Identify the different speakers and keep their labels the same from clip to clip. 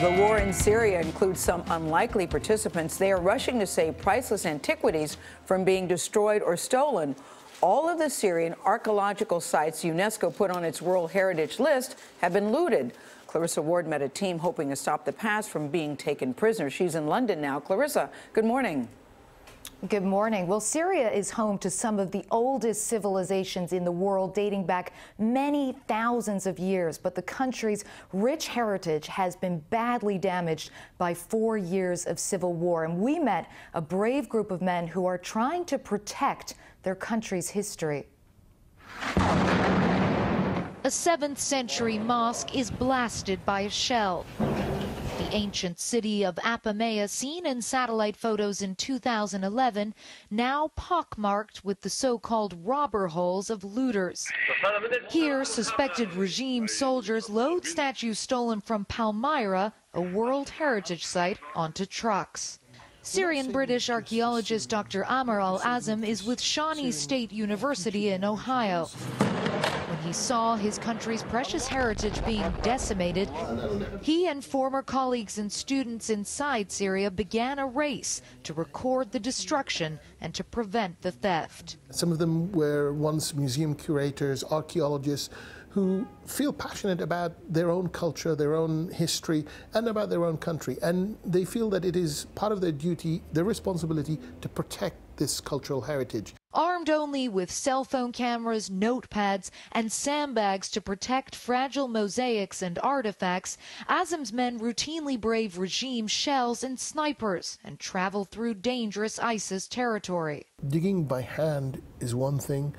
Speaker 1: The war in Syria includes some unlikely participants. They are rushing to save priceless antiquities from being destroyed or stolen. All of the Syrian archaeological sites UNESCO put on its World Heritage List have been looted. Clarissa Ward met a team hoping to stop the past from being taken prisoner. She's in London now. Clarissa, good morning.
Speaker 2: Good morning. Well, Syria is home to some of the oldest civilizations in the world, dating back many thousands of years. But the country's rich heritage has been badly damaged by 4 years of civil war. And we met a brave group of men who are trying to protect their country's history.
Speaker 3: A 7th century mosque is blasted by a shell. The ancient city of Apamea, seen in satellite photos in 2011, now pockmarked with the so-called robber holes of looters. Here, suspected regime soldiers load statues stolen from Palmyra, a World Heritage Site, onto trucks. Syrian-British archaeologist Dr. Amr al-Azam is with Shawnee State University in Ohio. When he saw his country's precious heritage being decimated, he and former colleagues and students inside Syria began a race to record the destruction and to prevent the theft.
Speaker 4: Some of them were once museum curators, archaeologists, who feel passionate about their own culture, their own history, and about their own country. And they feel that it is part of their duty, their responsibility, to protect this cultural heritage.
Speaker 3: Armed only with cell phone cameras, notepads, and sandbags to protect fragile mosaics and artifacts, Azam's men routinely brave regime shells and snipers and travel through dangerous ISIS territory.
Speaker 4: Digging by hand is one thing.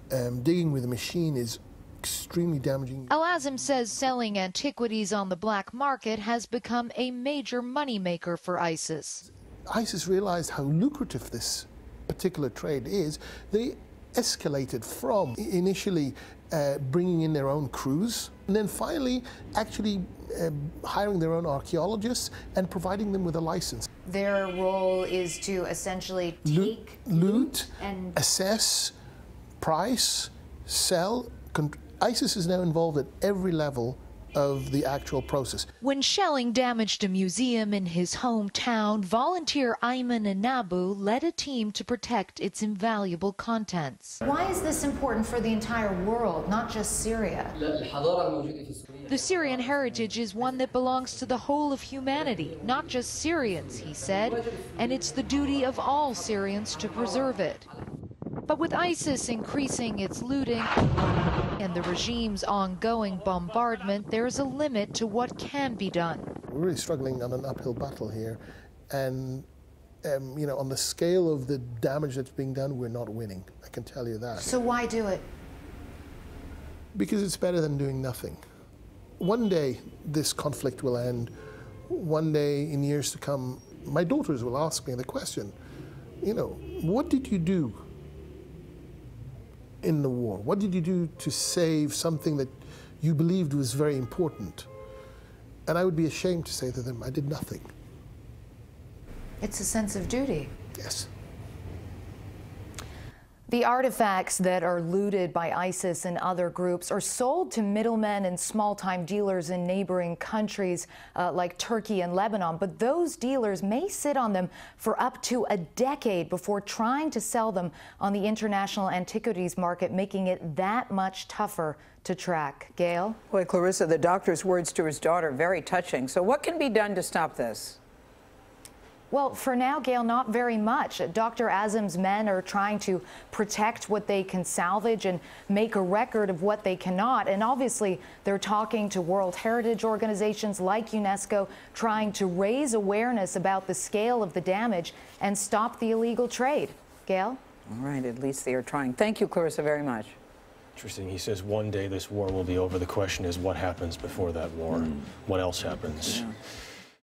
Speaker 4: Digging with a machine is extremely damaging.
Speaker 3: Al-Azam says selling antiquities on the black market has become a major moneymaker for ISIS.
Speaker 4: ISIS realized how lucrative this particular trade is. They escalated from initially bringing in their own crews, and then finally actually hiring their own archaeologists and providing them with a license.
Speaker 2: Their role is to essentially take
Speaker 4: loot
Speaker 2: and
Speaker 4: assess, price, sell. ISIS is now involved at every level of the actual process.
Speaker 3: When shelling damaged a museum in his hometown, volunteer Ayman Anabu led a team to protect its invaluable contents.
Speaker 2: Why is this important for the entire world, not just Syria?
Speaker 3: The Syrian heritage is one that belongs to the whole of humanity, not just Syrians, he said, and it's the duty of all Syrians to preserve it. But with ISIS increasing its looting and the regime's ongoing bombardment, there's a limit to what can be done.
Speaker 4: We're really struggling on an uphill battle here, and you know, on the scale of the damage that's being done, we're not winning. I can tell you that.
Speaker 2: So why do it?
Speaker 4: Because it's better than doing nothing. One day this conflict will end. One day in years to come, my daughters will ask me the question, you know, what did you do in the war? What did you do to save something that you believed was very important? And I would be ashamed to say to them, I did nothing.
Speaker 2: It's a sense of duty.
Speaker 4: Yes.
Speaker 2: The artifacts that are looted by ISIS and other groups are sold to middlemen and small-time dealers in neighboring countries like Turkey and Lebanon. But those dealers may sit on them for up to a decade before trying to sell them on the international antiquities market, making it that much tougher to track. Gail?
Speaker 1: Boy, Clarissa, the doctor's words to his daughter, very touching. So what can be done to stop this?
Speaker 2: Well, for now, Gail, not very much. Dr. Azam's men are trying to protect what they can salvage and make a record of what they cannot. And obviously, they're talking to World Heritage organizations like UNESCO, trying to raise awareness about the scale of the damage and stop the illegal trade. Gail?
Speaker 1: All right, at least they are trying. Thank you, Clarissa, very much.
Speaker 5: Interesting. He says one day this war will be over. The question is what happens before that war? What else happens?
Speaker 1: Yeah.